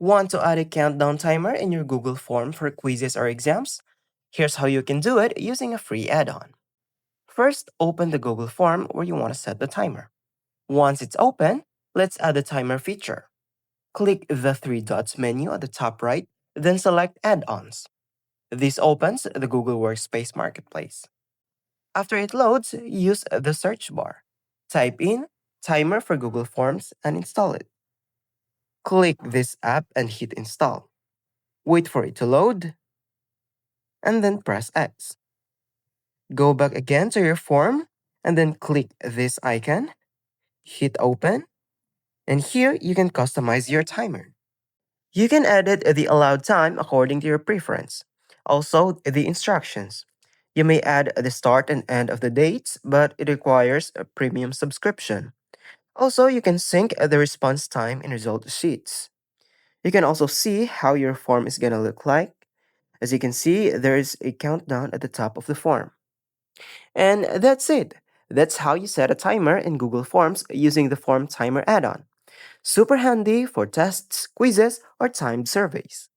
Want to add a countdown timer in your Google form for quizzes or exams? Here's how you can do it using a free add-on. First, open the Google form where you want to set the timer. Once it's open, let's add the timer feature. Click the three dots menu at the top right, then select Add-ons. This opens the Google Workspace Marketplace. After it loads, use the search bar. Type in timer for Google Forms and install it. Click this app and hit install. Wait for it to load, and then press X. Go back again to your form, and then click this icon, hit open, and here you can customize your timer. You can edit the allowed time according to your preference. Also, the instructions. You may add the start and end of the dates, but it requires a premium subscription. Also, you can sync the response time in result sheets. You can also see how your form is gonna look like. As you can see, there is a countdown at the top of the form. And that's it. That's how you set a timer in Google Forms using the Form Timer add-on. Super handy for tests, quizzes, or timed surveys.